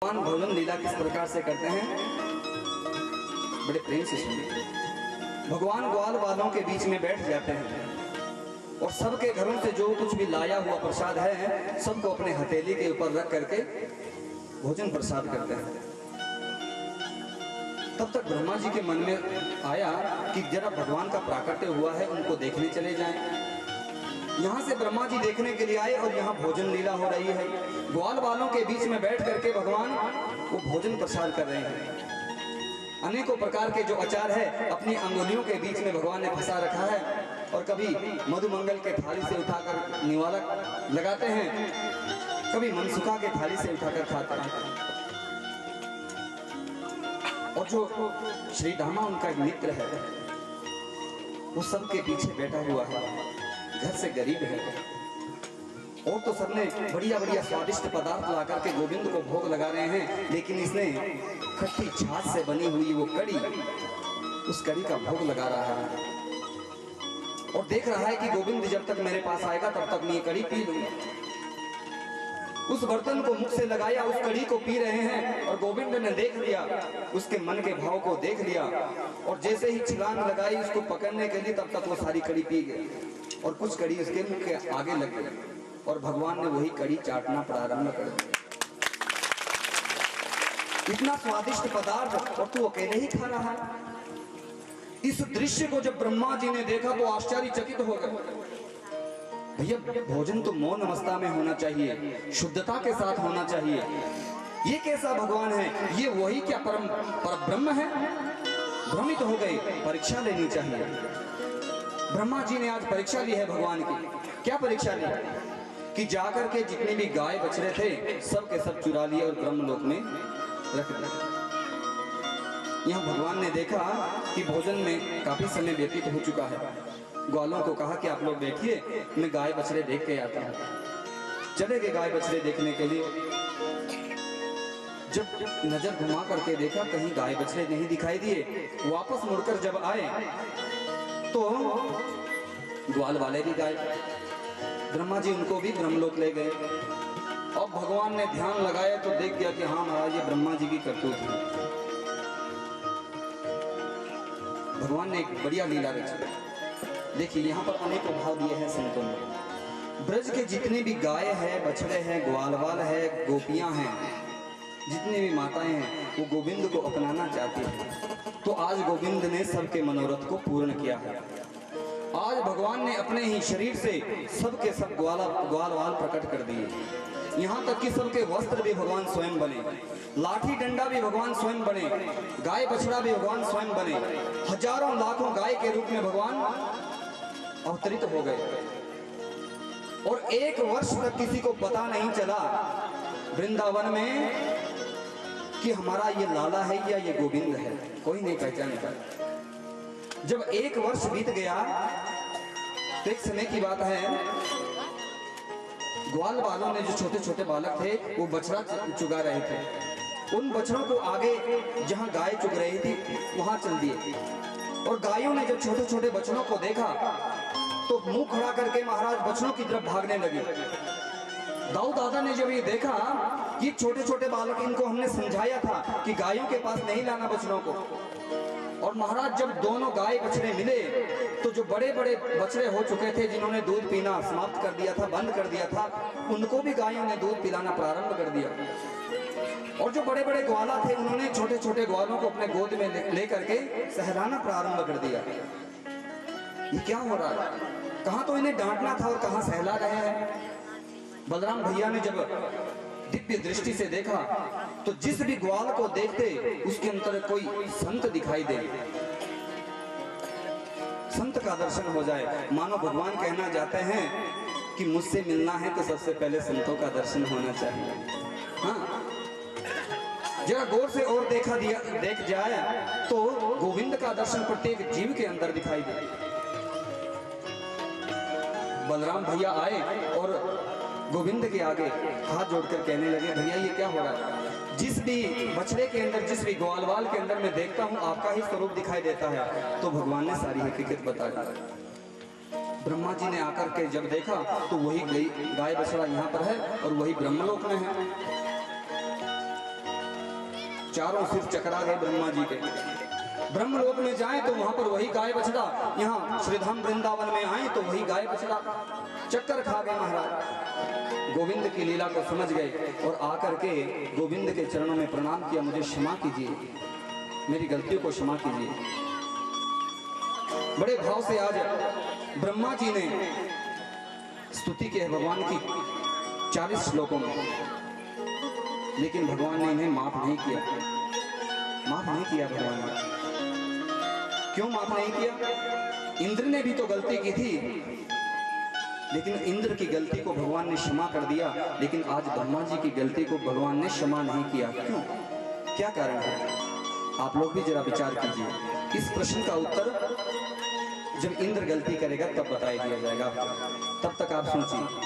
भगवान भोजन लीला किस प्रकार से करते हैं, बड़े प्रेम से सुनिए। भगवान ग्वाल वालों के बीच में बैठ जाते हैं और सबके घरों से जो कुछ भी लाया हुआ प्रसाद है सबको अपने हथेली के ऊपर रख करके भोजन प्रसाद करते हैं। तब तक ब्रह्मा जी के मन में आया कि जरा भगवान का प्राकट्य हुआ है, उनको देखने चले जाएं। यहाँ से ब्रह्मा जी देखने के लिए आए और यहाँ भोजन लीला हो रही है। ग्वाल वालों के बीच में बैठ करके भगवान वो भोजन प्रसाद कर रहे हैं। अनेकों प्रकार के जो अचार है अपनी अंगुलियों के बीच में भगवान ने फंसा रखा है और कभी मधुमंगल के थाली से उठाकर निवाला लगाते हैं, कभी मनसुखा के थाली से उठाकर खाते हैं। और जो श्री धामा उनका एक मित्र है वो सबके पीछे बैठा हुआ है, घर से गरीब है। और तो सबने बढ़िया बढ़िया स्वादिष्ट पदार्थ ला करके गोविंद को भोग लगा रहे हैं, लेकिन इसने खट्टी छाछ से बनी हुई वो कड़ी, उस कड़ी का भोग लगा रहा है और देख रहा है कि गोविंद जब तक मेरे पास आएगा तब तक मैं ये कड़ी पी लूंगा। उस बर्तन को मुख से लगाया, उस कड़ी को पी रहे हैं और गोविंद ने देख लिया, उसके मन के भाव को देख लिया और जैसे ही छलांग लगाई उसको पकड़ने के लिए, तब तक वो सारी कड़ी पी गई और कुछ कड़ी उसके मुख के आगे लग गई और भगवान ने वही कड़ी चाटना प्रारंभ कर दिया। इतना स्वादिष्ट पदार्थ और तू अकेले ही खा रहा है। इस दृश्य को जब ब्रह्मा जी ने देखा तो आश्चर्यचकित हो गए। भैया भोजन तो मौन अवस्था में होना चाहिए, शुद्धता के साथ होना चाहिए। ये कैसा भगवान है, ये वही क्या परम ब्रह्म है? भ्रमित हो गए, परीक्षा लेनी चाहिए। ब्रह्मा जी ने आज परीक्षा ली है भगवान की। क्या परीक्षा ली? कि जाकर के जितने भी गाय बछड़े थे सब के सब चुरा लिए और ब्रह्मलोक में रख दिए। यहाँ भगवान ने देखा कि भोजन में काफी समय व्यतीत हो चुका है। ग्वालों को कहा कि आप लोग बैठिए, मैं गाय बछड़े देख के आता हूँ। चले गए गाय बछड़े देखने के लिए। जब नजर घुमा करके देखा कहीं गाय बछड़े नहीं दिखाई दिए, वापस मुड़कर जब आए तो ग्वाल वाले भी गायब। ब्रह्मा जी उनको भी ब्रह्मलोक ले गए। अब भगवान ने ध्यान लगाया तो देख गया कि हाँ महाराज ये ब्रह्मा जी की करतूत है। भगवान ने एक बढ़िया लीला रची। देखिए यहाँ पर अनेकों भाव दिए हैं संतों ने। ब्रज के जितने भी गाय है, बछड़े हैं, ग्वालवाल है, गोपियां हैं, जितनी भी माताएं हैं वो गोविंद को अपनाना चाहती हैं। तो आज गोविंद ने सबके मनोरथ को पूर्ण किया है। आज भगवान ने अपने ही शरीर से सबके सब ग्वालवाल प्रकट कर दिए। यहाँ तक कि सबके वस्त्र भी भगवान स्वयं बने, लाठी डंडा भी भगवान स्वयं बने, गाय बछड़ा भी भगवान स्वयं बने। हजारों लाखों गाय के रूप में भगवान अवतरित हो गए और एक वर्ष तक किसी को पता नहीं चला वृंदावन में कि हमारा ये लाला है या ये गोविंद है। कोई नहीं पहचान पाया। जब एक वर्ष बीत गया तो एक समय की बात है, ग्वाल वालों ने जो छोटे छोटे बालक थे वो बछड़ा चुगा रहे थे। उन बछड़ों को आगे जहां गाय चुग रही थी वहां चल दिए और गायों ने जब छोटे छोटे बछड़ों को देखा तो मुंह खड़ा करके महाराज बछड़ों की तरफ भागने लगे। दाऊ दादा ने जब ये देखा कि छोटे छोटे बालक, इनको हमने समझाया था कि गायों के पास नहीं लाना बछड़ों को, और महाराज जब दोनों गाय बछड़े मिले तो जो बड़े बड़े बछड़े हो चुके थे जिन्होंने दूध पीना समाप्त कर दिया था, बंद कर दिया था, उनको भी गायों ने दूध पिलाना प्रारंभ कर दिया। और जो बड़े बड़े ग्वाला थे उन्होंने छोटे छोटे ग्वालों को अपने गोद में ले करके सहलाना प्रारंभ कर दिया। ये क्या हो रहा है? कहाँ तो इन्हें डांटना था और कहाँ सहला रहे हैं। बलराम भैया ने जब दिव्य दृष्टि से देखा तो जिस भी ग्वाल को देखते उसके अंदर कोई संत दिखाई दे, संत का दर्शन हो जाए। मानो भगवान कहना चाहते हैं कि मुझसे मिलना है तो सबसे पहले संतों का दर्शन होना चाहिए। हाँ, जरा गौर से और देख जाए तो गोविंद का दर्शन प्रत्येक जीव के अंदर दिखाई दे। बलराम भैया आए और गोविंद के आगे हाथ जोड़कर कहने लगे, भैया ये क्या हो रहा है? जिस भी बछड़े के अंदर, जिस भी ग्वालवाल के अंदर मैं देखता हूँ आपका ही स्वरूप दिखाई देता है। तो भगवान ने सारी हकीकत बता दी। ब्रह्मा जी ने आकर के जब देखा तो वही गाय बछड़ा यहाँ पर है और वही ब्रह्मलोक में है। चारों सिर चकरा गए ब्रह्मा जी के। ब्रह्मलोक में जाएं तो वहां पर वही गाय बछड़ा, यहाँ श्रीधाम वृंदावन में आए तो वही गाय बछड़ा, चक्कर खा गए महाराज। गोविंद की लीला को समझ गए और आकर के गोविंद के चरणों में प्रणाम किया, मुझे क्षमा कीजिए, मेरी गलतियों को क्षमा कीजिए। बड़े भाव से आज ब्रह्मा जी ने स्तुति की है भगवान की 40 श्लोकों में, लेकिन भगवान ने इन्हें माफ नहीं किया। माफ नहीं किया भगवान ने। क्यों माफ नहीं किया? इंद्र ने भी तो गलती की थी, लेकिन इंद्र की गलती को भगवान ने क्षमा कर दिया, लेकिन आज ब्रह्मा जी की गलती को भगवान ने क्षमा नहीं किया। क्यों? क्या कारण है? आप लोग भी जरा विचार कीजिए। इस प्रश्न का उत्तर जब इंद्र गलती करेगा तब बताया दिया जाएगा। तब तक आप सोचिए।